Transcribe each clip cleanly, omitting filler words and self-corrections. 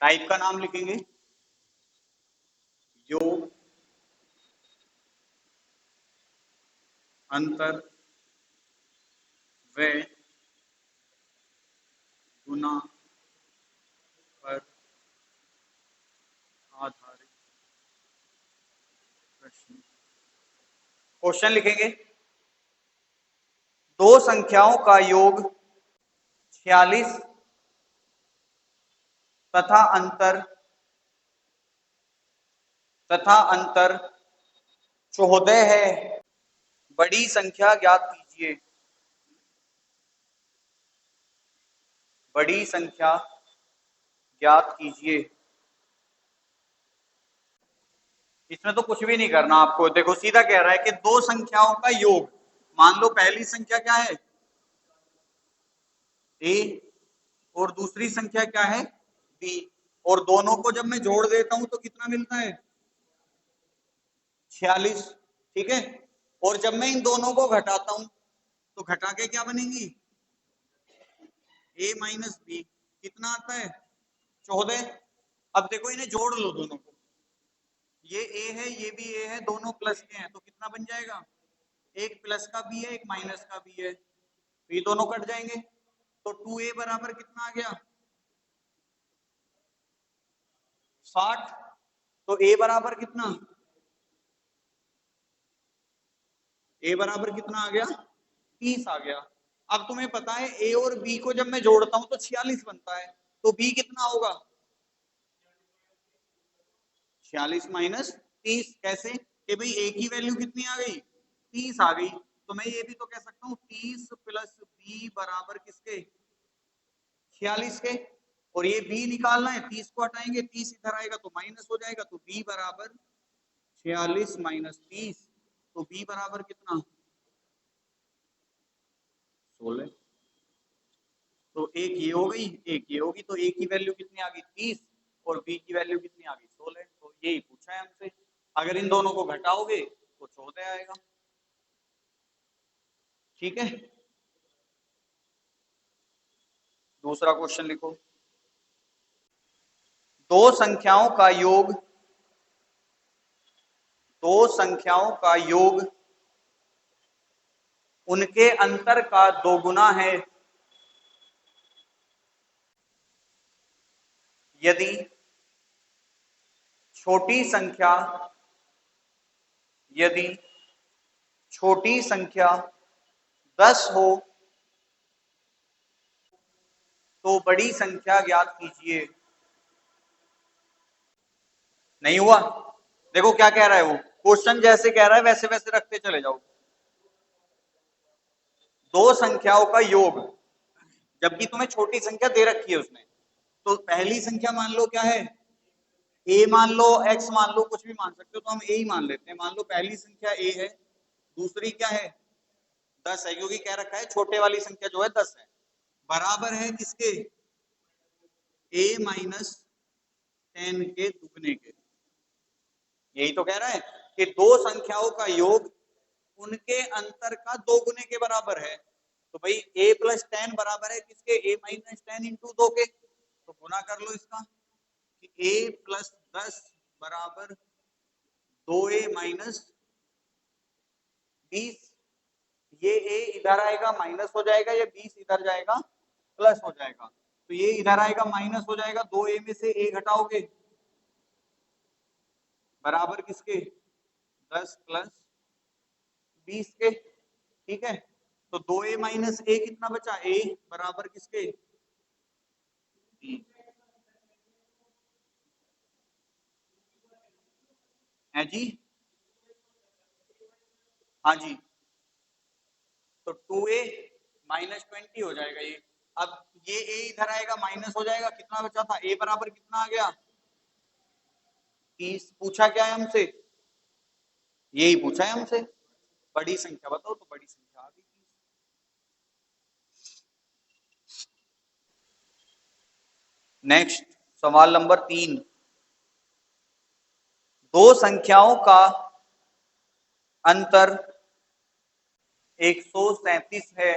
Type का नाम लिखेंगे योग, अंतर, व गुना पर आधारित प्रश्न। क्वेश्चन लिखेंगे दो संख्याओं का योग 46 तथा अंतर 14 है। बड़ी संख्या ज्ञात कीजिए। बड़ी संख्या ज्ञात कीजिए। इसमें तो कुछ भी नहीं करना आपको, देखो सीधा कह रहा है कि दो संख्याओं का योग। मान लो पहली संख्या क्या है ए और दूसरी संख्या क्या है बी, और दोनों को जब मैं जोड़ देता हूं तो कितना मिलता है 46। ठीक है, और जब मैं इन दोनों को घटाता हूं तो घटा के क्या बनेंगी ए माइनस बी, कितना आता है 14। अब देखो इन्हें जोड़ लो दोनों को, ये ए है ये भी ए है, दोनों प्लस के हैं तो कितना बन जाएगा, एक प्लस का बी है एक माइनस का बी है, तो ये दोनों कट जाएंगे। तो 2a बराबर कितना आ गया 60। तो a बराबर कितना, a बराबर कितना आ गया 30 आ गया। अब तुम्हें पता है a और b को जब मैं जोड़ता हूं तो 46 बनता है, तो b कितना होगा 46 माइनस 30। कैसे कि भाई a की वैल्यू कितनी आ गई 30 आ गई, तो मैं ये भी तो कह सकता हूँ 30 प्लस b बराबर किसके 46 के, और ये b निकालना है 30 को हटाएंगे 30 इधर आएगा तो माइनस हो जाएगा, तो b बराबर 46 माइनस 30, तो b बराबर कितना 16। तो एक ये हो गई एक ये होगी, तो a की वैल्यू कितनी आ गई 30 और b की वैल्यू कितनी आ गई 16। तो यही पूछा है हमसे, अगर इन दोनों को घटाओगे तो 14 आएगा। ठीक है, दूसरा क्वेश्चन लिखो दो संख्याओं का योग, दो संख्याओं का योग उनके अंतर का दोगुना है यदि छोटी संख्या, यदि छोटी संख्या 10 हो तो बड़ी संख्या ज्ञात कीजिए। नहीं हुआ, देखो क्या कह रहा है वो, क्वेश्चन जैसे कह रहा है वैसे वैसे रखते चले जाओ। दो संख्याओं का योग, जबकि तुम्हें छोटी संख्या दे रखी है उसने, तो पहली संख्या मान लो क्या है a मान लो x मान लो, कुछ भी मान सकते हो, तो हम a ही मान लेते हैं। मान लो पहली संख्या a है, दूसरी क्या है 10 है, क्योंकि कह रखा है छोटे वाली संख्या जो है 10 है, बराबर है किसके a माइनस 10 के दुगने के। यही तो कह रहा है कि दो संख्याओं का योग उनके अंतर का दोगुने के बराबर है। तो भाई a प्लस 10 बराबर है किसके a माइनस 10 इंटू 2 के, तो गुना कर लो इसका कि a प्लस 10 बराबर 2a माइनस 20। ये a इधर आएगा माइनस हो जाएगा, ये 20 इधर जाएगा प्लस हो जाएगा, तो ये इधर आएगा माइनस हो जाएगा, 2a में से a घटाओगे बराबर किसके 10 प्लस 20 के। ठीक है, तो 2a माइनस a कितना बचा a बराबर किसके है जी, हाँ जी, तो 2a माइनस 20 हो जाएगा ये। अब ये a इधर आएगा माइनस हो जाएगा, कितना बचा था a बराबर कितना आ गया 30। पूछा क्या है हमसे, यही पूछा है हमसे, बड़ी संख्या बताओ, तो बड़ी संख्या आ गई 30। नेक्स्ट सवाल नंबर 3, दो संख्याओं का अंतर 137 है।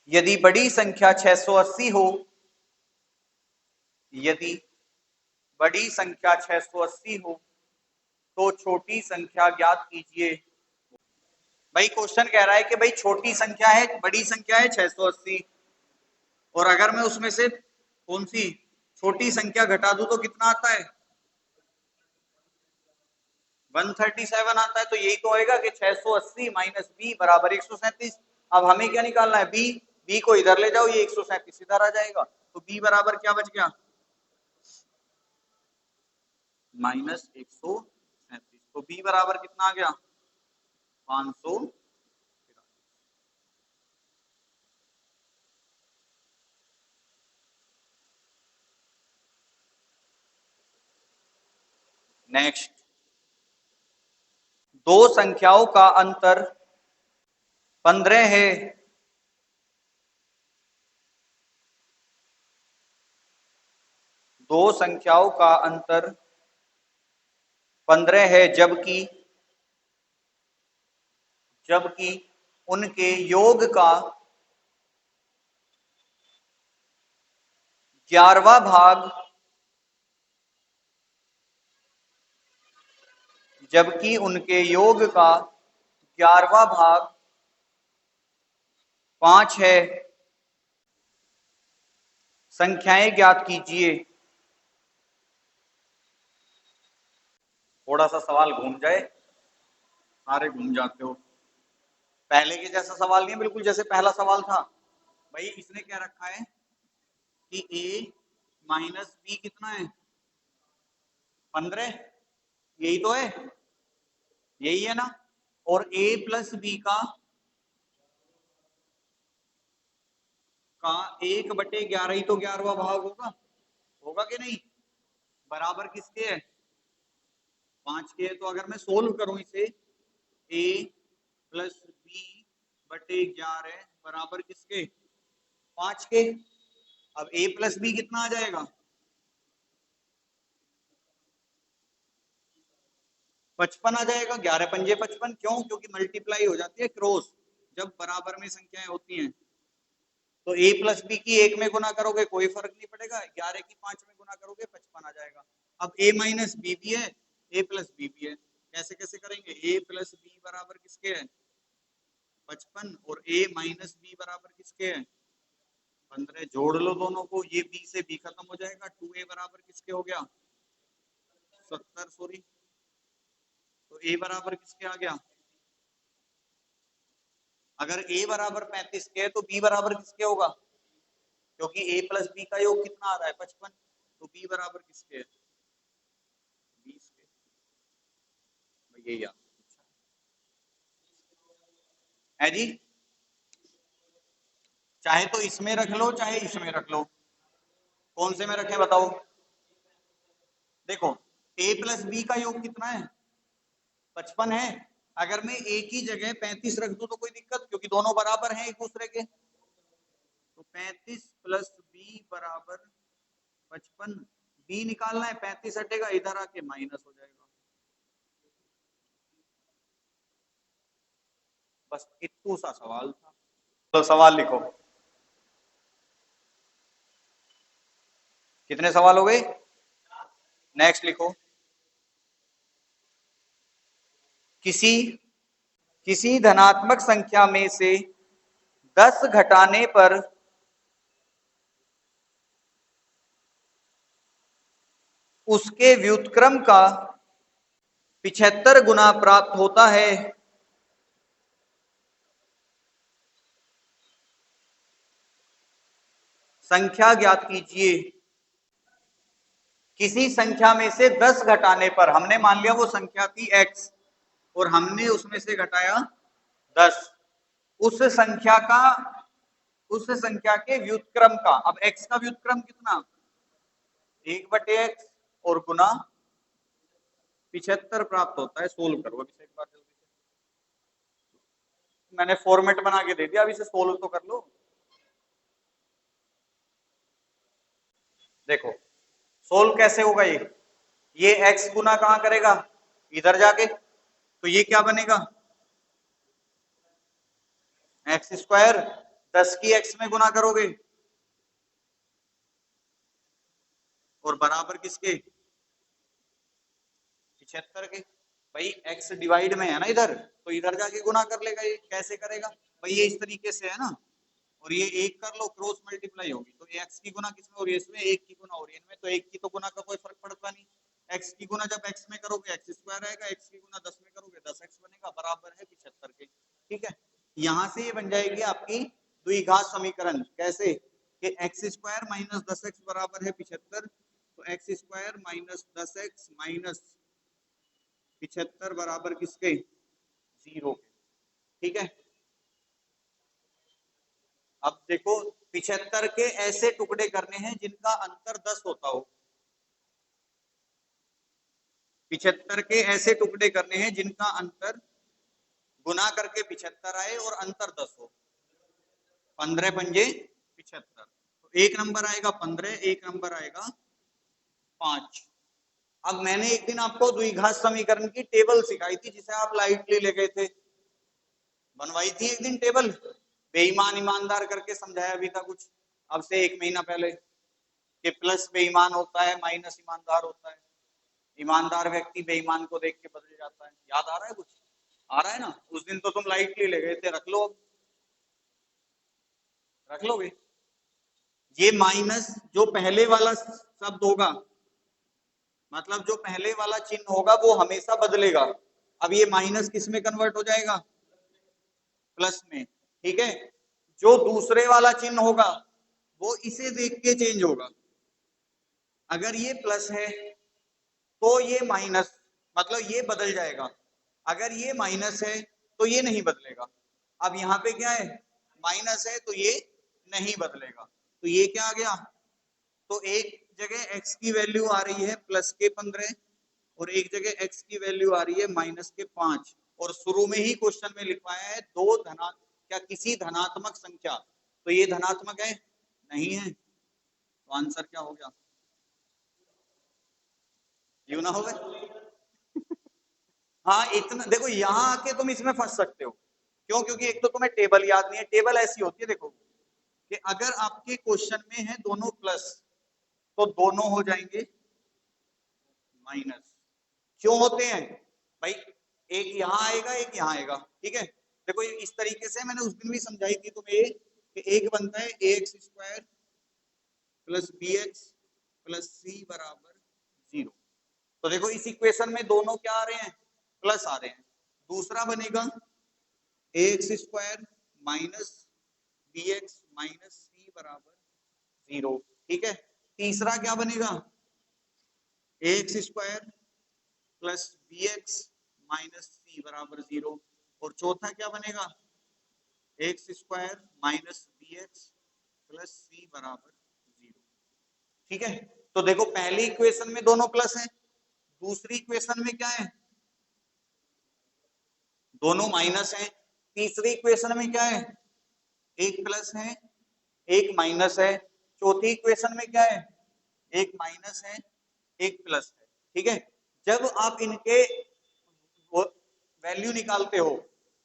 यदि बड़ी संख्या 680 हो, यदि बड़ी संख्या 680 हो तो छोटी संख्या ज्ञात कीजिए। भाई क्वेश्चन कह रहा है कि भाई छोटी संख्या है, बड़ी संख्या है 680, और अगर मैं उसमें से कौन सी छोटी संख्या घटा दूं तो कितना आता है? 137 आता है। तो यही तो होएगा कि 680 माइनस बी बराबर 137। अब हमें क्या निकालना है? बी। बी को इधर ले जाओ, ये 137 इधर आ जाएगा। तो बी बराबर क्या बच गया? माइनस 137। तो बी बराबर कितना आ गया? 500। नेक्स्ट, दो संख्याओं का अंतर 15 है। दो संख्याओं का अंतर 15 है, जबकि उनके योग का 11वां भाग, जबकि उनके योग का 11वां भाग 5 है। संख्याएं ज्ञात कीजिए। थोड़ा सा सवाल घूम जाए, सारे घूम जाते हो। पहले के जैसा सवाल नहीं है, बिल्कुल जैसे पहला सवाल था। भाई इसने क्या रखा है कि a माइनस बी कितना है? 15। यही तो है, यही है ना। और a प्लस बी का 1/11 ही तो 11वां भाग होगा। होगा कि नहीं? बराबर किसके है? 5 के है। तो अगर मैं सोल्व करूं इसे, a प्लस बी बटे 11 बराबर किसके? 5 के। अब a प्लस बी कितना आ जाएगा? 55 आ जाएगा। 11 पंजे 55। क्यों? क्योंकि मल्टीप्लाई हो जाती है क्रॉस जब बराबर में संख्याएं होती हैं। तो a प्लस बी की 1 में गुना करोगे कोई फर्क नहीं पड़ेगा, 11 की 5 में गुना करोगे 55 आ जाएगा। अब a माइनस बी भी है, a प्लस बी भी है। कैसे कैसे करेंगे? a प्लस बी बराबर किसके है? 55। और a माइनस बी बराबर किसके है? 15। जोड़ लो दोनों को, ये b से b खत्म हो जाएगा। 2a बराबर किसके हो गया? 70। सॉरी, तो a बराबर किसके आ गया? अगर a बराबर 35 के है तो b बराबर किसके होगा? क्योंकि a प्लस बी का योग कितना आ रहा है? 55। तो b बराबर किसके है? 20 के। ये याद है जी। चाहे तो इसमें रख लो, चाहे इसमें रख लो। कौन से में रखें बताओ? देखो, a प्लस बी का योग कितना है? 55 है। अगर मैं a की जगह 35 रख दूं तो कोई दिक्कत? क्योंकि दोनों बराबर हैं एक दूसरे के। तो 35 प्लस बी बराबर 55। बी निकालना है, 35 हटेगा, इधर आके माइनस हो जाएगा। बस इतना सा सवाल था। तो सवाल लिखो। कितने सवाल हो गए? नेक्स्ट लिखो। किसी किसी धनात्मक संख्या में से 10 घटाने पर उसके व्युत्क्रम का 75 गुना प्राप्त होता है। संख्या ज्ञात कीजिए। किसी संख्या में से 10 घटाने पर, हमने मान लिया वो संख्या थी x और हमने उसमें से घटाया 10। उस संख्या का, उस संख्या के व्युत्क्रम का, अब x का व्युत्क्रम कितना? 1/x और गुना 75 प्राप्त होता है। सोल्व करो अभी से एक बार जल्दी से। मैंने फॉर्मेट बना के दे दिया, अभी से सोल्व तो कर लो। देखो सोल्व कैसे होगा? ये x गुना कहां करेगा? इधर जाके। तो ये क्या बनेगा? x square. 10 की x में गुना करोगे और बराबर किसके, 75 के। भाई x डिवाइड में है ना इधर, तो इधर जाके गुना कर लेगा। ये कैसे करेगा भाई, ये इस तरीके से है ना, और ये एक कर लो, क्रॉस मल्टीप्लाई होगी तो x की गुना किसमें हो रही है, इसमें। एक की गुना हो रही है इनमें, तो एक की तो गुना का कोई फर्क पड़ता नहीं। x की गुना जब x में करोगे एक्स स्क्वायर आएगा, x की गुना 10 में करोगे 10x बनेगा, बराबर है 75 के। ठीक है, यहां से ये बन जाएगी आपकी द्विघात समीकरण। कैसे कि एक्स स्क्वायर माइनस 10x बराबर है 75, तो x square minus 10x minus 75 बराबर किसके, 0 के। ठीक है, अब देखो 75 के ऐसे टुकड़े करने हैं जिनका अंतर 10 होता हो। 75 के ऐसे टुकड़े करने हैं जिनका अंतर गुना करके 75 आए और अंतर 10 हो। 15 पंजे 75, तो एक नंबर आएगा 15, एक नंबर आएगा 5। अब मैंने एक दिन आपको द्विघात समीकरण की टेबल सिखाई थी, जिसे आप लाइटली ले गए थे। बनवाई थी एक दिन टेबल, बेईमान ईमानदार करके समझाया भी था कुछ, अब से 1 महीना पहले, कि प्लस बेईमान होता है, माइनस ईमानदार होता है। ईमानदार व्यक्ति बेईमान को देख के बदल जाता है। याद आ रहा है कुछ, आ रहा है ना। उस दिन तो तुम लाइटली ले गए थे, रख लो, रख लोगे। ये माइनस जो पहले वाला शब्द होगा, मतलब जो पहले वाला चिन्ह होगा वो हमेशा बदलेगा। अब ये माइनस किस में कन्वर्ट हो जाएगा, प्लस में। ठीक है, जो दूसरे वाला चिन्ह होगा वो इसे देख के चेंज होगा। अगर ये प्लस है तो ये माइनस, मतलब ये बदल जाएगा। अगर ये माइनस है तो ये नहीं बदलेगा। अब यहाँ पे क्या है, माइनस है तो ये नहीं बदलेगा। तो ये क्या आ गया, तो एक जगह x की वैल्यू आ रही है प्लस के 15 और एक जगह x की वैल्यू आ रही है माइनस के 5, और शुरू में ही क्वेश्चन में लिखवाया है दो धना क्या किसी धनात्मक संख्या, तो ये धनात्मक है नहीं है, तो आंसर क्या हो गया, यू ना हो गए। हाँ इतना देखो, यहां आके तुम इसमें फंस सकते हो। क्यों, क्योंकि एक तो तुम्हें टेबल याद नहीं है। टेबल ऐसी होती है देखो, कि अगर आपके क्वेश्चन में है दोनों प्लस, तो दोनों हो जाएंगे माइनस। क्यों होते हैं भाई, एक यहां आएगा एक यहां आएगा। ठीक है, देखो इस तरीके से मैंने उस दिन भी समझाई थी तुम्हें, कि एक बनता है ax square plus bx plus c बराबर 0। तो देखो इस इक्वेशन में दोनों क्या आ रहे हैं, प्लस आ रहे हैं। दूसरा बनेगा ax square minus bx minus c बराबर 0। ठीक है, तीसरा क्या बनेगा, ax square plus bx minus c बराबर 0। और चौथा क्या बनेगा, x square minus bx plus c बराबर 0। ठीक है, तो देखो पहली इक्वेशन में दोनों प्लस हैं, दूसरी इक्वेशन में क्या है, दोनों माइनस हैं, तीसरी इक्वेशन में क्या है, एक प्लस है एक माइनस है, चौथी इक्वेशन में क्या है, एक माइनस है एक प्लस है। ठीक है, जब आप इनके वैल्यू निकालते हो,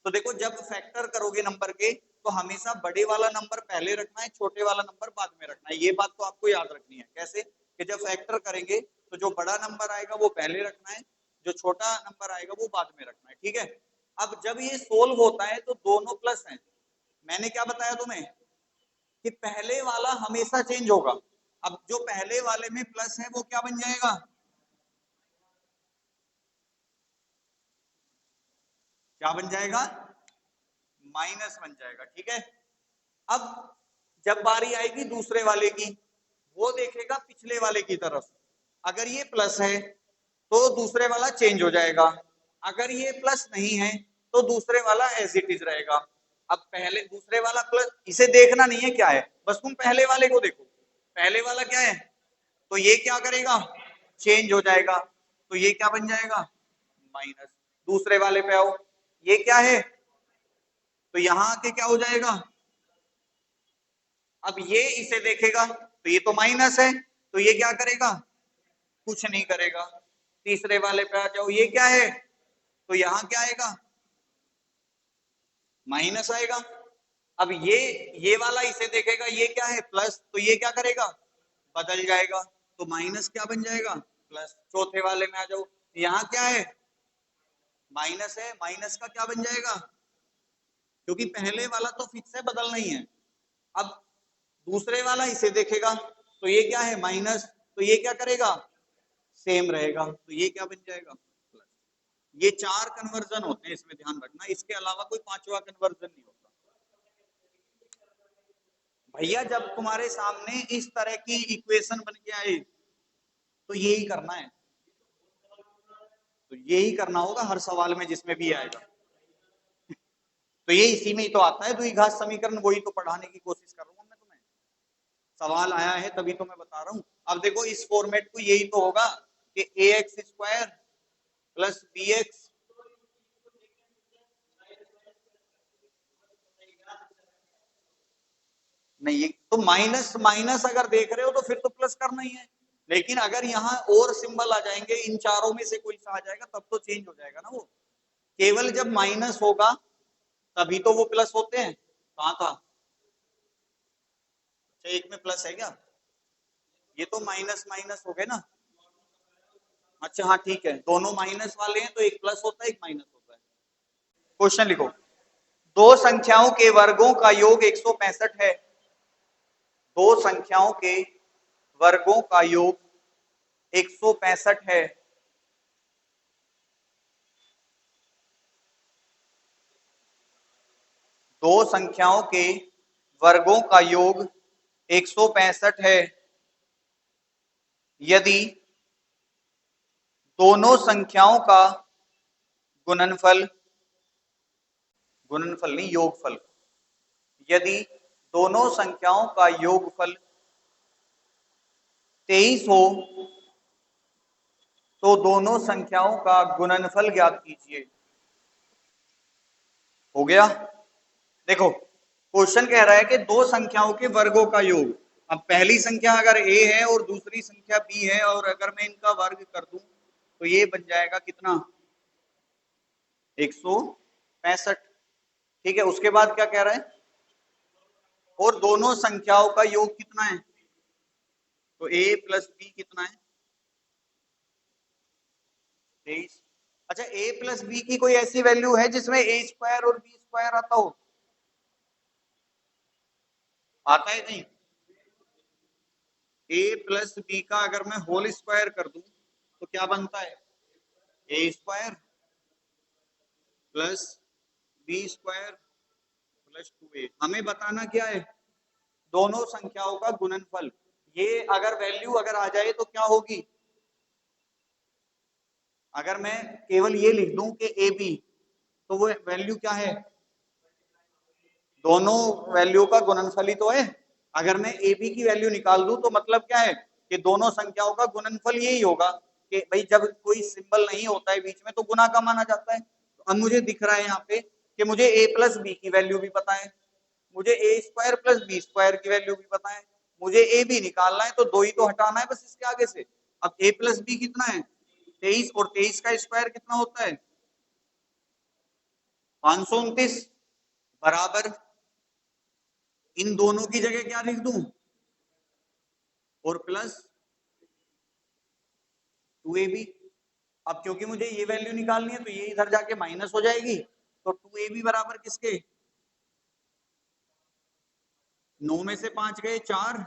तो देखो जब फैक्टर करोगे नंबर के, तो हमेशा बड़े वाला नंबर पहले रखना है, छोटे वाला नंबर बाद में रखना है। ये बात तो आपको याद रखनी है। कैसे कि जब फैक्टर करेंगे तो जो बड़ा नंबर आएगा वो पहले रखना है, जो छोटा नंबर आएगा वो बाद में रखना है। ठीक है, अब जब ये सोल्व होता है तो दोनों प्लस हैं। मैंने क्या बताया तुम्हें, कि पहले वाला हमेशा चेंज होगा। अब जो पहले वाले में प्लस है वो क्या बन जाएगा, क्या बन जाएगा, माइनस बन जाएगा। ठीक है, अब जब बारी आएगी दूसरे वाले की, वो देखेगा पिछले वाले की तरफ। अगर ये प्लस है तो दूसरे वाला चेंज हो जाएगा, अगर ये प्लस नहीं है तो दूसरे वाला एज इट इज रहेगा। अब पहले दूसरे वाला प्लस, इसे देखना नहीं है क्या है, बस तुम पहले वाले को देखो, पहले वाला क्या है, तो ये क्या करेगा, चेंज हो जाएगा, तो ये क्या बन जाएगा, माइनस। दूसरे वाले पे आओ, ये क्या है, तो यहां आके क्या हो जाएगा, अब ये इसे देखेगा तो ये तो माइनस है, तो ये क्या करेगा, कुछ नहीं करेगा। तीसरे वाले पे आ जाओ, ये क्या है, तो यहां क्या आएगा, माइनस आएगा। अब ये वाला इसे देखेगा, ये क्या है प्लस, तो ये क्या करेगा, बदल जाएगा, तो माइनस क्या बन जाएगा, प्लस। चौथे वाले में आ जाओ, यहाँ क्या है, माइनस है, माइनस का क्या बन जाएगा, क्योंकि पहले वाला तो फिक्स है, बदलना ही है। अब दूसरे वाला इसे देखेगा, तो ये क्या है, माइनस, तो ये क्या करेगा, सेम रहेगा, तो ये क्या बन जाएगा, प्लस। ये 4 कन्वर्जन होते हैं, इसमें ध्यान रखना, इसके अलावा कोई 5वां कन्वर्जन नहीं होता। भैया जब तुम्हारे सामने इस तरह की इक्वेशन बन के आए तो यही करना है, तो यही करना होगा हर सवाल में जिसमें भी आएगा। तो ये इसी में ही तो आता है द्विघात समीकरण, वही तो पढ़ाने की कोशिश कर रहा हूँ मैं तुम्हें, सवाल आया है तभी तो मैं बता रहा हूँ। अब देखो इस फॉर्मेट को यही तो होगा कि ax² प्लस bx, नहीं तो माइनस माइनस अगर देख रहे हो तो फिर तो प्लस करना ही है, लेकिन अगर यहाँ और सिंबल आ जाएंगे, इन चारों में से कोई सा आ जाएगा तब तो चेंज हो जाएगा ना वो। केवल जब माइनस होगा तभी तो वो प्लस होते हैं, कहाँ था, अच्छा एक में प्लस है क्या, ये तो माइनस माइनस हो गए ना, अच्छा हाँ ठीक है, दोनों माइनस वाले हैं तो एक प्लस होता है एक माइनस होता है। क्वेश्चन लिखो, दो संख्याओं के वर्गों का योग 165 है, दो संख्याओं के वर्गों का योग 165 है, दो संख्याओं के वर्गों का योग 165 है, यदि दोनों संख्याओं का गुणनफल, गुणनफल नहीं योगफल, यदि दोनों संख्याओं का योगफल 23 हो तो दोनों संख्याओं का गुणनफल ज्ञात कीजिए। हो गया, देखो क्वेश्चन कह रहा है कि दो संख्याओं के वर्गों का योग, अब पहली संख्या अगर a है और दूसरी संख्या b है, और अगर मैं इनका वर्ग कर दूं तो ये बन जाएगा कितना, 165, ठीक है। उसके बाद क्या कह रहा है, और दोनों संख्याओं का योग कितना है, तो a प्लस बी कितना है, 23। अच्छा a प्लस बी की कोई ऐसी वैल्यू है जिसमें a² और b² आता हो, आता है नहीं, a प्लस बी का अगर मैं होल स्क्वायर कर दूं तो क्या बनता है, a² plus b² plus 2a। हमें बताना क्या है, दोनों संख्याओं का गुणनफल। ये अगर वैल्यू अगर आ जाए तो क्या होगी, अगर मैं केवल ये लिख दूं कि ए बी, तो वो वैल्यू क्या है, दोनों वैल्यू का गुणनफल ही तो है। अगर मैं ए बी की वैल्यू निकाल दूं तो मतलब क्या है कि दोनों संख्याओं का गुणनफल यही होगा कि भाई जब कोई सिंबल नहीं होता है बीच में तो गुना का माना जाता है। तो अब मुझे दिख रहा है यहाँ पे कि मुझे a प्लस बी की वैल्यू भी पता है, मुझे a² प्लस b² की वैल्यू भी पता है, मुझे ए बी निकालना है तो दो ही तो हटाना है बस इसके आगे से। अब a प्लस बी कितना है 23, और 23 का स्क्वायर कितना होता है 529, बराबर इन दोनों की जगह क्या लिख दूं, और प्लस 2ab। अब क्योंकि मुझे ये वैल्यू निकालनी है तो ये इधर जाके माइनस हो जाएगी, तो 2ab बराबर किसके, 9 में से 5 गए 4,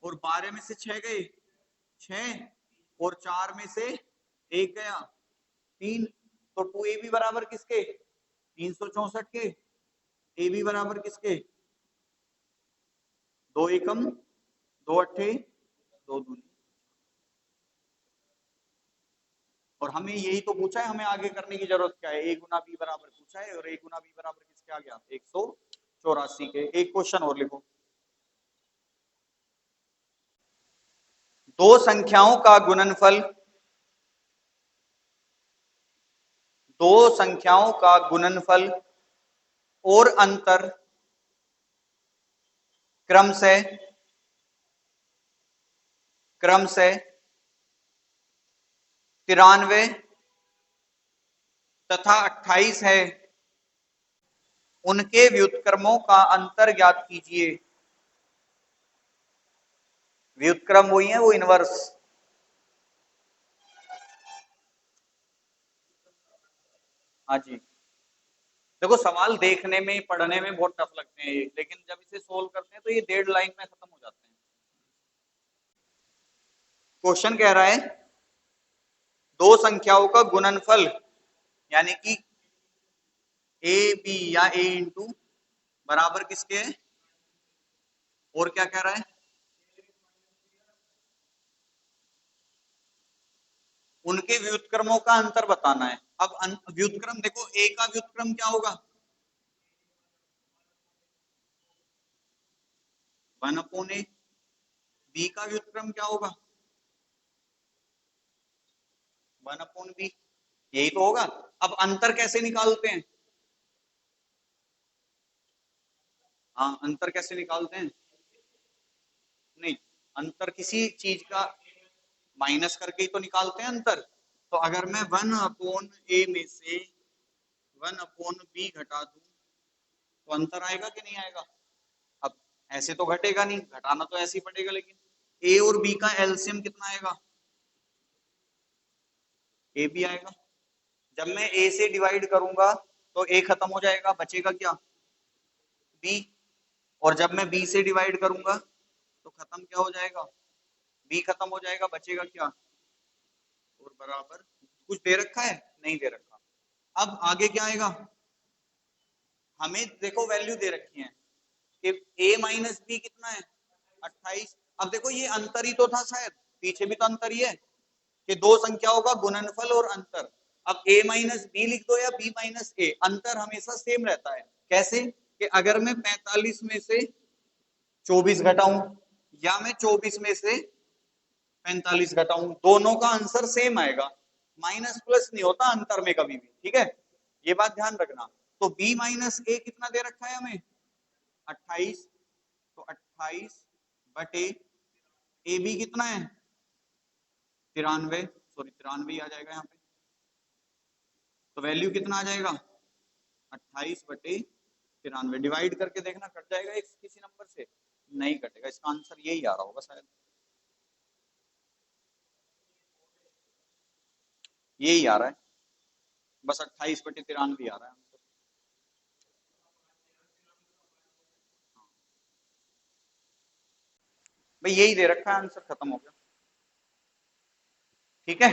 और 12 में से 6 गए 6, और 4 में से 1 गया 3, तो 2ab बराबर किसके 364 के, ab बराबर किसके 2 एकम 2 अट्ठे 2 दूनी। और हमें यही तो पूछा है, हमें आगे करने की जरूरत क्या है, a गुना b बराबर पूछा है, और a गुना b बराबर किसके आ गया 184 के। एक क्वेश्चन और लिखो, दो संख्याओं का गुणनफल, दो संख्याओं का गुणनफल और अंतर क्रमशः क्रमशः 93 तथा 28 है, उनके व्युत्क्रमों का अंतर ज्ञात कीजिए। व्युत्क्रम वही है, वो इनवर्स। हाँ जी, देखो सवाल देखने में पढ़ने में बहुत टफ लगते हैं ये, लेकिन जब इसे सोल्व करते हैं तो ये 1.5 लाइन में खत्म हो जाते हैं। क्वेश्चन कह रहा है दो संख्याओं का गुणनफल यानी कि ए बी या ए इंटू बराबर किसके है, और क्या कह रहा है, उनके व्युत्क्रमों का अंतर बताना है। अब व्युत्क्रम देखो, ए का व्युत्क्रम क्या होगा, 1/a। बी का व्युत्क्रम क्या होगा, 1/b। यही तो होगा। अब अंतर कैसे निकालते हैं, हाँ अंतर कैसे निकालते हैं, नहीं, अंतर किसी चीज का माइनस करके ही तो निकालते हैं अंतर। तो अगर मैं 1/a में से 1/b घटा दूं तो अंतर आएगा कि नहीं आएगा। अब ऐसे तो घटेगा नहीं, घटाना तो ऐसे ही पड़ेगा, लेकिन ए और बी का एलसीएम कितना आएगा, ए बी आएगा। जब मैं ए से डिवाइड करूंगा तो ए खत्म हो जाएगा, बचेगा क्या, बी। और जब मैं बी से डिवाइड करूंगा तो खत्म क्या हो जाएगा, बी खत्म हो जाएगा, बचेगा क्या, और बराबर। कुछ दे रखा है, नहीं दे रखा। अब आगे क्या आएगा, हमें देखो वैल्यू दे रखी है कि a माइनस बी कितना है, 28। अब देखो ये अंतर ही तो था शायद, पीछे भी तो अंतर ही है कि दो संख्याओं का गुणनफल और अंतर। अब a माइनस बी लिख दो या b माइनस ए, अंतर हमेशा सेम रहता है। कैसे कि अगर मैं 45 में से 24 घटाऊं या मैं 24 में से 45 घटाऊं, दोनों का आंसर सेम आएगा। माइनस प्लस नहीं होता अंतर में कभी भी, ठीक है, ये बात ध्यान रखना। तो b माइनस ए कितना दे रखा है हमें, 28। तो 28 बटे ए बी कितना है, 93, सॉरी 93 आ जाएगा यहाँ पे। तो वैल्यू कितना आ जाएगा, 28/93। डिवाइड करके देखना कट जाएगा एक किसी नंबर से, नहीं कटेगा, इसका आंसर यही आ रहा होगा शायद, यही आ रहा है, बस 28/93 आ रहा है आंसर। भाई यही दे रखा है आंसर, खत्म हो गया, ठीक है।